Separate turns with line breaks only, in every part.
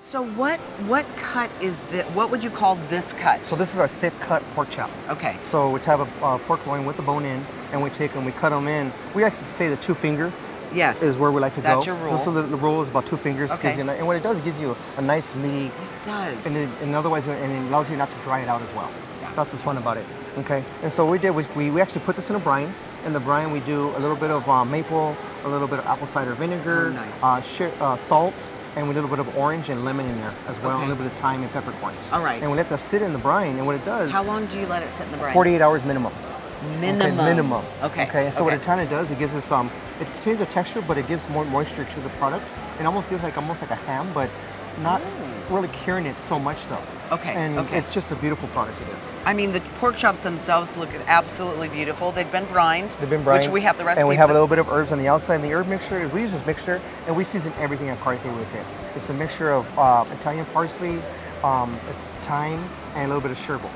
So what cut is this? What would you call this cut?
So this is our thick cut pork chop.
Okay.
So we have a pork loin with the bone in, and we take them, we cut them in. We actually say the 2 finger.
Yes.
Is where we like to go.
That's your rule.
So the rule is about 2 fingers.
Okay.
And what it does, it gives you a nice meaty.
It does.
And otherwise, and it allows you not to dry it out as well.
Yeah.
So that's what's fun about it. Okay. And so what we did was we actually put this in a brine. In the brine, we do a little bit of maple, a little bit of apple cider vinegar,
nice.
Salt, and a little bit of orange and lemon in there as well,
Okay.
a little bit of thyme and peppercorns.
All right.
And we let that sit in the brine, and what it does...
How long do you let it sit in the brine?
48 hours minimum.
Minimum.
Okay, minimum.
Okay.
Okay. So what it kind of does, it gives us it changes the texture, but it gives more moisture to the product. It almost gives almost like a ham, but not really curing it so much though.
Okay.
And
okay.
it's just a beautiful product. It is.
I mean, the pork chops themselves look absolutely beautiful. They've been brined.
They've been brined.
Which we have the recipe.
And we have a little bit of herbs on the outside. And the herb mixture is we use this mixture, and we season everything at Carthay with it. It's a mixture of Italian parsley, it's thyme, and a little bit of sherbet.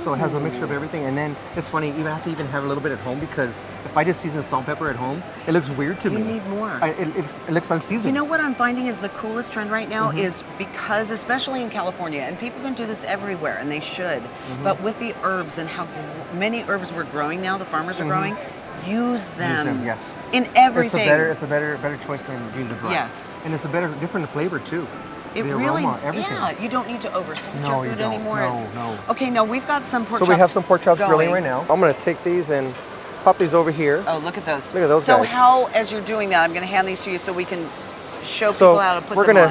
So it has a mixture of everything, and then it's funny, I have to even have a little bit at home because if I just season salt and pepper at home, it looks weird to me.
You need more.
It looks unseasoned.
You know what I'm finding is the coolest trend right now is because, especially in California, and people can do this everywhere, and they should, but with the herbs and how many herbs we're growing now, the farmers are growing, use them,
yes.
in everything.
It's a better choice than using the dry.
Yes.
And it's a different flavor too.
It
the
really,
aroma, everything.
yeah, you don't need to oversalt
No,
your
you
food
don't.
anymore.
No.
Okay, now we've got some pork chops.
So we have some pork chops
going.
grilling right now. I'm going to take these and pop these over here.
Oh, look at those.
Look at those
So
guys.
how, as you're doing that, I'm going to hand these to you so we can show people how to put them on.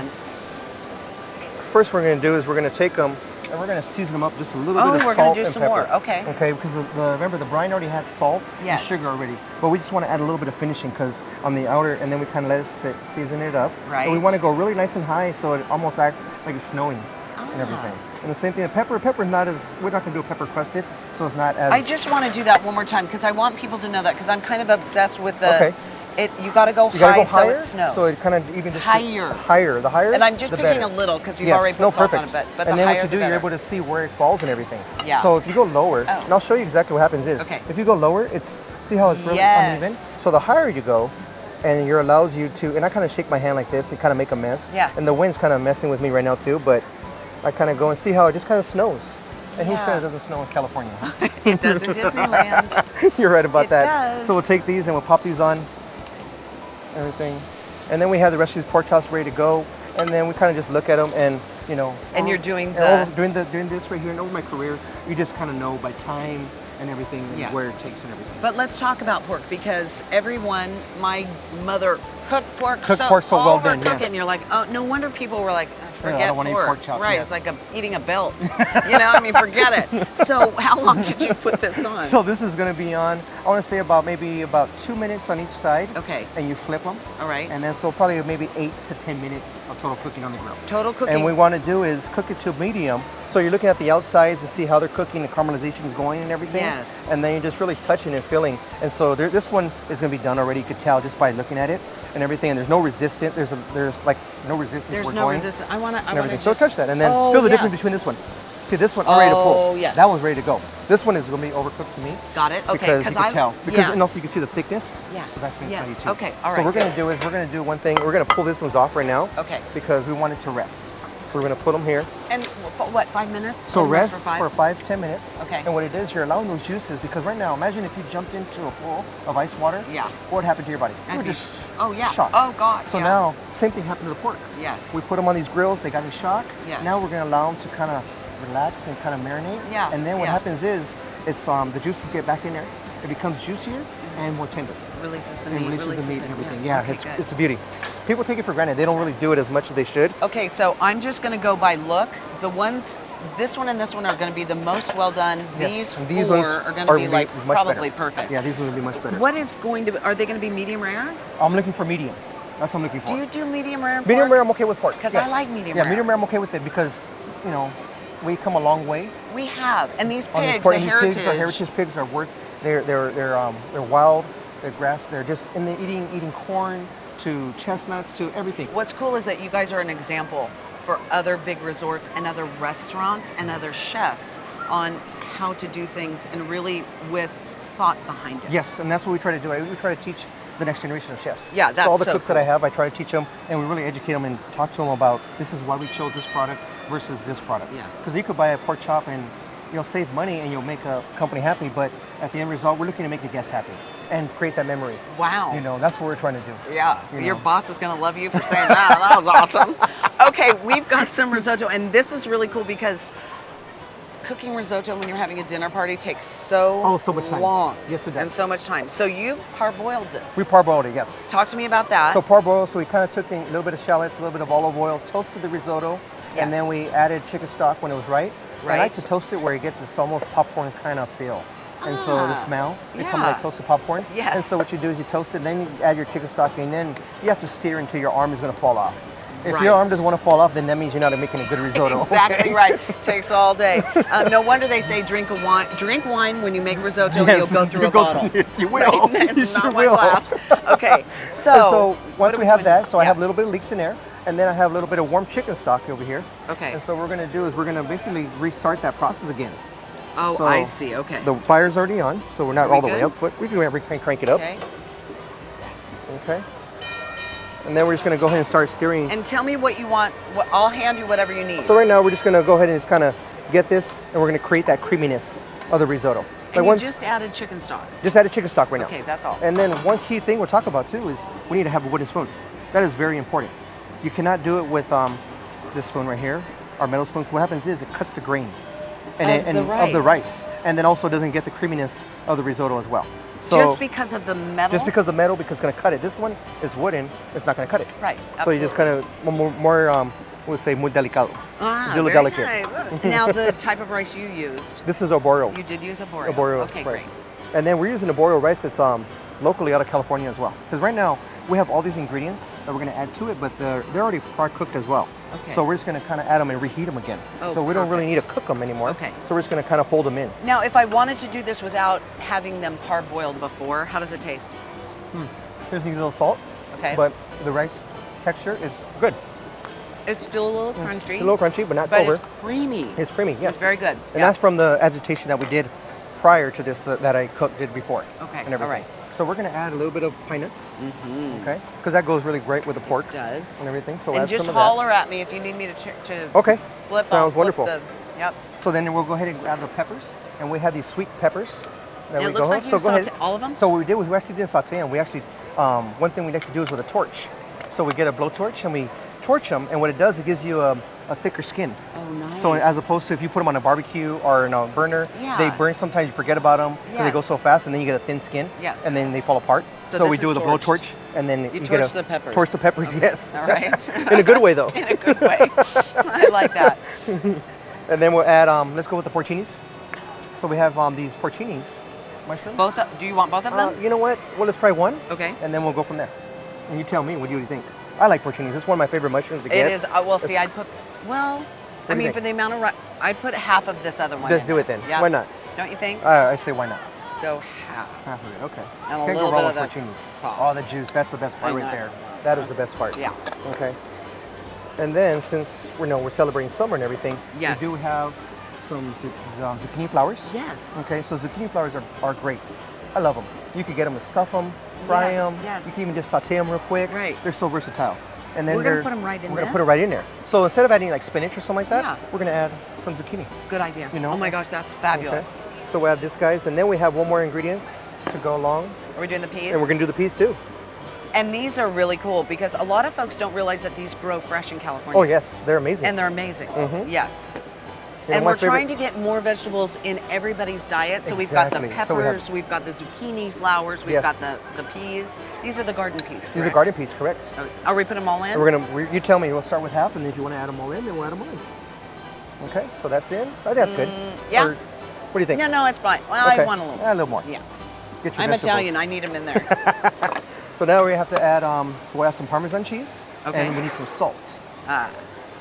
First we're going to do is we're going to take them and we're going to season them up just a little bit of salt and pepper.
Oh, we're going to do some more. Okay.
Okay, because remember the brine already had salt and sugar already. But we just want to add a little bit of finishing because on the outer, and then we kind of let it sit, season it up.
Right.
And we want to go really nice and high so it almost acts like it's snowing and everything. And the same thing, the pepper is not as, we're not going to do a pepper crusted, so it's not as...
I just want to do that one more time because I want people to know that because I'm kind of obsessed with the... You got to go high so it snows.
So it kind of even just...
Higher.
The higher,
and I'm just
the
picking
better.
a little because you've already put salt on it, but the higher, the better.
And then what you do, you're able to see where it falls and everything.
Yeah.
So if you go lower, and I'll show you exactly what happens is, if you go lower, see how it's really uneven? So the higher you go, and it allows you to, and I kind of shake my hand like this and kind of make a mess.
Yeah.
And the wind's kind of messing with me right now too, but I kind of go and see how it just kind of snows. And who says it doesn't snow in California? Huh?
It does in Disneyland.
You're right about that.
Does.
So we'll take these and we'll pop these on, everything. And then we have the rest of these pork chops ready to go. And then we kind of just look at them and, you know.
And you're doing
doing this right here, and over my career, you just kind of know by time and everything where it takes and everything.
But let's talk about pork because everyone, my mother cooked pork so
well done,
and you're like, oh, no wonder people were like, forget
I don't want to eat pork chops.
Right, it's like eating a belt. You know, I mean, forget it. So how long did you put this on?
So this is going to be on, I want to say maybe about 2 minutes on each side.
Okay.
And you flip them.
All right.
And then so probably maybe 8 to 10 minutes of total cooking on the grill.
Total cooking.
And what we want to do is cook it to medium. So you're looking at the outsides to see how they're cooking, the caramelization is going and everything.
Yes.
And then you're just really touching and feeling. And so this one is going to be done already. You could tell just by looking at it and everything. And there's no resistance. There's like no resistance.
There's no resistance. I want to
So touch that and then feel the difference between this one. See, this one already to pull.
Yes.
That one's ready to go. This one is going to be overcooked to me.
Got it. Okay.
Because you can tell. And also you can see the thickness.
Yeah.
So that's going to tell you too.
Okay. All right.
So what we're going to do one thing. We're going to pull this ones off right now.
Okay.
Because we want it to rest. So we're going to put them here.
And what, 5 minutes?
So rest for 5-10 minutes.
Okay.
And what it is, you're allowing those juices because right now, imagine if you jumped into a pool of ice water.
Yeah.
What would happen to your body?
I'd
You would
be
just
shocked. Oh God.
So now, same thing happened to the pork.
Yes.
We put them on these grills. They got in shock.
Yes.
Now we're going to allow them to kind of relax and kind of marinate.
Yeah.
And then what happens is, it's the juices get back in there. It becomes juicier and more tender.
Releases the
and
meat.
Releases the meat and everything.
Yeah,
okay, it's a beauty. People take it for granted. They don't really do it as much as they should.
Okay, so I'm just going to go by look. The ones, this one and this one are going to be the most well done.
Yes.
These four are going to be like probably perfect.
Yeah, these ones will be much better.
What is going to be, are they going to be medium rare?
I'm looking for medium. That's what I'm looking for.
Do you do medium rare?
Medium rare, I'm okay with pork.
Because I like medium rare.
Yeah, medium rare, I'm okay with it because, you know, we come a long way.
We have, and these pigs, the heritage.
Our heritage pigs are they're wild, they're grass, they're just eating corn to chestnuts to everything.
What's cool is that you guys are an example for other big resorts and other restaurants and other chefs on how to do things and really with thought behind it.
Yes, and that's what we try to do. We try to teach the next generation of chefs.
Yeah, that's
so all the
so
cooks that I have, I try to teach them, and we really educate them and talk to them about this is why we chose this product versus this product.
Yeah.
Because you could buy a pork chop and you'll save money and you'll make a company happy, but at the end result, we're looking to make the guests happy and create that memory.
Wow.
You know, that's what we're trying to do.
Yeah,
You
your
know.
boss is going to love you for saying that. That was awesome. Okay, we've got some risotto, and this is really cool because cooking risotto when you're having a dinner party takes so
much time.
long.
Yes, it does.
And so much time. So you parboiled this.
We parboiled it, yes.
Talk to me about that.
So parboiled, so we kind of took a little bit of shallots, a little bit of olive oil, toasted the risotto, and then
Yes.
we added chicken stock when it was right. I like
Right.
to toast it where you get this almost popcorn kind of feel. And so the smell, it comes
yeah.
like toasted popcorn.
Yes.
And so what you do is you toast it, then you add your chicken stock, and then you have to steer until your arm is going to fall off. If
Right.
your arm doesn't want to fall off, then that means you're not making a good risotto.
Exactly
okay?
right. Takes all day. No wonder they say drink wine when you make risotto, and
Yes,
you'll go through
you
a
go
bottle.
through- you will.
Right?
You
It's not
sure
my
will.
glass. Okay, so,
And so
what
once
are
we have
doing?
that, so I
Yeah.
have a little bit of leeks in there, and then I have a little bit of warm chicken stock over here.
Okay.
And so what we're going to do is we're going to basically restart that process again.
Oh,
So
I see. Okay.
The fire's already on, so we're not
Are we
all the way
good?
up, but we can crank it up.
Okay. Yes.
Okay. And then we're just going to go ahead and start stirring.
And tell me what you want. I'll hand you whatever you need.
So right now we're just going to go ahead and just kind of get this, and we're going to create that creaminess of the risotto.
And you
one,
just added chicken stock.
just added chicken stock right now.
Okay, that's all.
And then one key thing we'll talk about too is we need to have a wooden spoon. That is very important. You cannot do it with this spoon right here, our metal spoon. What happens is it cuts the grain
Of the rice.
and then also doesn't get the creaminess of the risotto as well. So
Just because of the metal?
just because the metal, because it's going to cut it. This one is wooden, it's not going to cut it.
Right,
So you just kind
absolutely.
of more we'll say muy delicado.
Ah,
Really
very
delicate.
nice. Now, the type of rice you used,
This is arborio.
you did use arborio.
Arborio
Okay,
rice.
great.
And then we're using arborio rice that's locally out of California as well. Because right now we have all these ingredients that we're going to add to it, but they're already pre-cooked as well.
Okay.
So we're just going to kind of add them and reheat them again.
Oh,
so we don't really need
perfect.
to cook them anymore.
Okay.
So we're just going to kind of hold them in.
Now, if I wanted to do this without having them parboiled before, how does it taste?
Just need a little salt.
Okay.
But the rice texture is good.
It's still a little crunchy.
It's a little crunchy, but not
but
over.
it's creamy.
It's creamy, yes.
It's very good.
And that's from the agitation that we did prior to this that I did before.
Okay,
And everything.
all right.
So we're going to add a little bit of pine nuts, okay? Because that goes really great with the pork.
It does.
And everything. So
And
add
just
some of that.
holler at me if you need me to
Okay.
flip.
Sounds
flip
wonderful.
Yep.
So then we'll go ahead and add the peppers, and we have these sweet peppers. That
It
we
looks
go
like
ahead.
you
So go ahead.
saute all of them?
So what we did was we actually didn't saute them. We actually, one thing we like to do is with a torch. So we get a blowtorch and we torch them, and what it does, it gives you a thicker skin.
Oh, nice.
So as opposed to if you put them on a barbecue or in a burner,
Yeah.
they burn. Sometimes you forget about them because they go so
Yes.
fast, and then you get a thin skin.
Yes.
And then they fall apart.
So
So we
this
do
is
with a
torched.
blowtorch, and then you
torch
get
the peppers.
Torch the peppers, yes.
All right.
In a good way though.
In a good way. I like that.
And then we'll add. Let's go with the porcinis. So we have these porcinis mushrooms.
Do you want both of them?
You know what? Well, let's try one.
Okay.
And then we'll go from there. And you tell me, what do you think? I like porcinis. It's one of my favorite mushrooms to get.
It is. Well, see, I'd put. Well, I
do you
mean,
think?
for the amount of I'd put half of this other one.
Let's
in
do
there.
it then.
Yeah.
Why not?
Don't you think?
I say why not?
Let's go half.
Half of it. Okay.
And a
Can't
little
go wrong
bit of
with
that
porcinis.
sauce.
Oh, the juice. That's the best part
I
right
know.
there. That is the best part.
Yeah.
Okay. And then since we're celebrating summer and everything,
Yes.
we do have some zucchini flowers.
Yes.
Okay. So zucchini flowers are great. I love them. You could get them to stuff them, fry
Yes,
them.
yes.
You can even just saute them real quick.
Right.
They're so versatile. And then
We're gonna
they're-
put 'em right in
We're gonna
this?
put it right in there. So instead of adding like spinach or something like that,
Yeah.
we're gonna add some zucchini.
Good idea.
You know?
Oh my gosh, that's
Okay?
fabulous.
So we add this, guys, and then we have one more ingredient to go along,
Are we doing the peas?
and we're gonna do the peas too.
And these are really cool because a lot of folks don't realize that these grow fresh in California.
Oh yes, they're amazing.
And they're amazing. Yes.
You know,
And
my
we're trying
favorite-
to get more vegetables in everybody's diet. So we've got the
Exactly. So we have-
peppers, we've got the zucchini flowers, we've
Yes.
got the peas. These are the garden peas, correct?
These are garden peas, correct?
Are we putting them all in?
And you tell me. We'll start with half, and then if you want to add them all in, then we'll add them all in. Okay, so that's in. I think that's good.
yeah.
Or, what do you think?
No, it's fine. Well,
Okay.
I want a little.
A little more.
Yeah.
Get your
I'm
vegetables.
Italian. I need them in there.
So now we have to add. We'll add some Parmesan cheese.
Okay.
And we need some salt.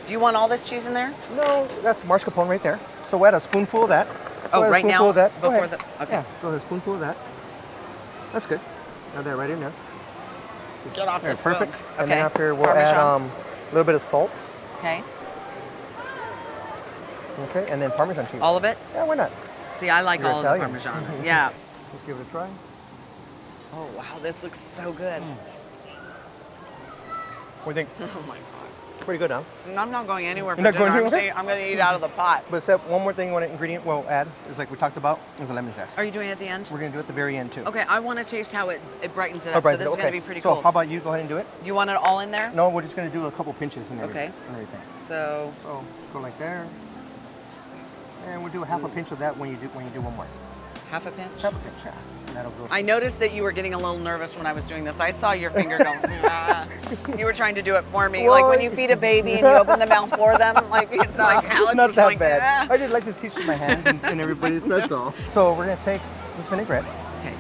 Do you want all this cheese in there?
No, that's mascarpone right there. So we'll add a spoonful of that.
Oh,
We'll add a
right now?
spoonful of that. Go
Before
ahead.
okay.
Yeah, go ahead. A spoonful of that. That's good. Add that right in there.
Get off
There,
the spoon.
perfect.
Okay.
And then after we'll
Parmesan.
add a little bit of salt.
Okay.
Okay, and then Parmesan cheese.
All of it?
Yeah, why not?
See, I like
You're
all
Italian.
of the Parmesan. Yeah.
Let's give it a try.
Oh, wow, this looks so good.
What do you think?
Oh my God.
Pretty good, huh?
I'm not going anywhere for
You're not
dinner.
going anywhere?
I'm going to eat out of the pot.
But except one more thing, one ingredient we'll add is like we talked about, is a lemon zest.
Are you doing it at the end?
We're going to do it at the very end too.
Okay, I want to taste how it brightens it
Oh,
up.
brightens
So this
it,
is going to
okay.
be pretty
So
cool.
how about you go ahead and do it?
You want it all in there?
No, we're just going to do a couple pinches and everything.
Okay.
And everything.
So
So go like there. And we'll do a half a pinch of that when you do one more.
half a pinch?
Half a pinch, yeah. And that'll go.
I noticed that you were getting a little nervous when I was doing this. I saw your finger going, ah. You were trying to do it for me. Like when you feed a baby and you open the mouth for them, like it's not like Alex
Not
was
that
going,
bad.
ah.
I just like to teach my hands and everybody, so that's all. So we're going to take this vinaigrette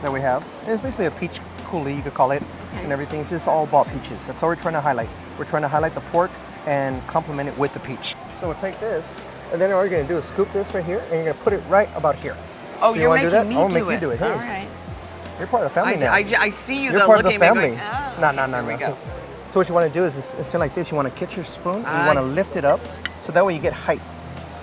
that we have. And it's basically a peach coulis, you could call it, and everything. It's just all about peaches. That's all we're trying to highlight. We're trying to highlight the pork and complement it with the peach. So we'll take this, and then all you're going to do is scoop this right here, and you're going to put it right about here.
Oh,
So
you're
wanna
making
do that?
me
I'll
do
make
it.
you do it. Hey,
All right.
you're part of the family now.
I see you
You're
though
part of the
looking at me
family.
going, ah.
No.
Here we go.
So what you want to do is instead like this, you want to catch your spoon and you want to lift it up, so that way you get height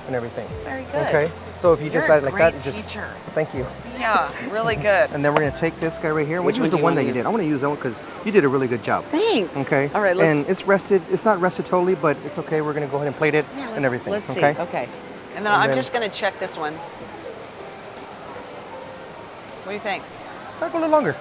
and everything.
Very good.
Okay. So if you
You're
just
a
like that,
great
just
teacher.
thank you.
Yeah, really good.
And then we're gonna take this guy right here.
Which
We'll use
one
the
do you
one
wanna
that you
use?
did. I want to use that one because you did a really good job.
Thanks.
Okay.
All right, let's.
And it's rested. It's not rested totally, but it's okay. We're gonna go ahead and plate it
Yeah,
and everything.
Let's
okay.
see. Okay. And then I'm just gonna check this one. What do you think?
I'll go a little longer.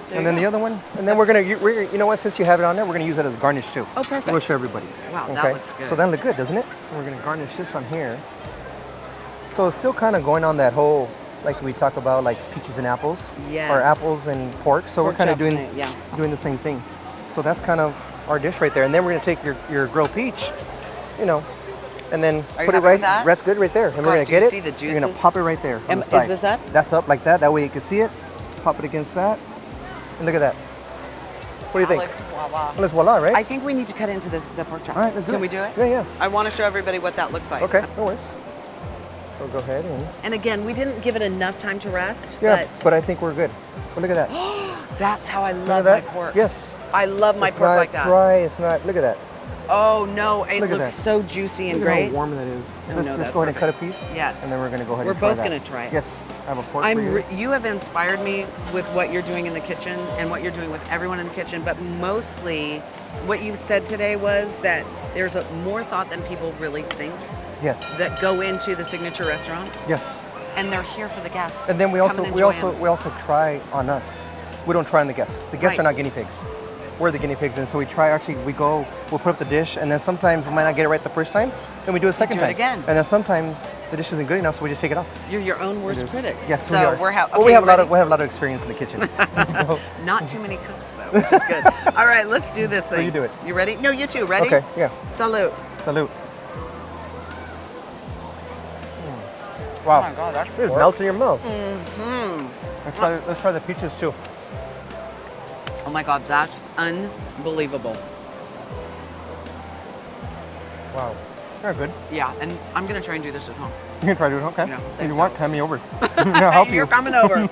There
And
you
then
go.
the other one, and then you know what? Since you have it on there, we're gonna use it as a garnish too.
Oh, perfect.
We'll show everybody.
Wow,
okay?
that looks good.
So that look good, doesn't it? And we're gonna garnish this on here. So it's still kind of going on that whole, like we talk about, like peaches and apples.
Yes.
Or apples and pork. So
Pork
we're kind of
chop
doing
and it, yeah.
doing the same thing. So that's kind of our dish right there. And then we're gonna take your grilled peach, you know, and then
Are you
put it
happy
right.
with that?
That's good right there. And we're
Gosh,
gonna
do you
get it.
see the
You're gonna
juices?
pop it right there on the side.
Is this up?
That's up like that. That way you can see it. Pop it against that. And look at that. What do you think?
Alex, voila.
Let's voila, right?
I think we need to cut into the pork chop.
All right, let's do it.
Can we do it?
Yeah, yeah.
I want to show everybody what that looks like.
Okay, no worries. So go ahead and
And again, we didn't give it enough time to rest.
yeah, but I think we're good. But look at that.
That's how I
Look
love
at
my
that.
pork.
Yes.
I love my
It's
pork
not
like that.
dry. It's not. Look at that.
Oh no, it
Look at
looks
that.
so juicy and
Look at
great.
how warm that is.
Oh,
Let's
no,
just
that's
go ahead and cut a
perfect.
piece.
Yes.
And then we're gonna go ahead
We're
and try
both
that.
gonna try it.
Yes. I have a pork for you.
You have inspired me with what you're doing in the kitchen and what you're doing with everyone in the kitchen, but mostly what you said today was that there's more thought than people really think
Yes.
that go into the signature restaurants,
Yes.
and they're here for the guests.
And then we
Come
also
and
we
enjoy
also
'em.
we also try on us. We don't try on the guests. The guests
Right.
are not guinea pigs. We're the guinea pigs, and so we try. Actually, we'll put up the dish, and then sometimes we might not get it right the first time, then we do it a second
do it
time.
again.
And then sometimes the dish isn't good enough, so we just take it off.
You're your own worst
It is.
critics.
Yes,
so
we are.
we're
Well, we have a lot of experience in the kitchen.
Not too many cooks though, which is good. All right, let's do this thing.
you do it.
You ready? No, you too. Ready?
Okay. Yeah.
Salute.
Salute.
Oh
Wow.
my God, that's
It
pork.
melts in your mouth.
Mm-hmm.
Let's try the peaches too.
Oh my God, that's unbelievable.
Wow. They're good.
Yeah, and I'm gonna try and do this at home.
You can try to do it. Okay.
Yeah,
If
thanks,
you want,
Alex.
hand me over. I'll help you.
You're coming over.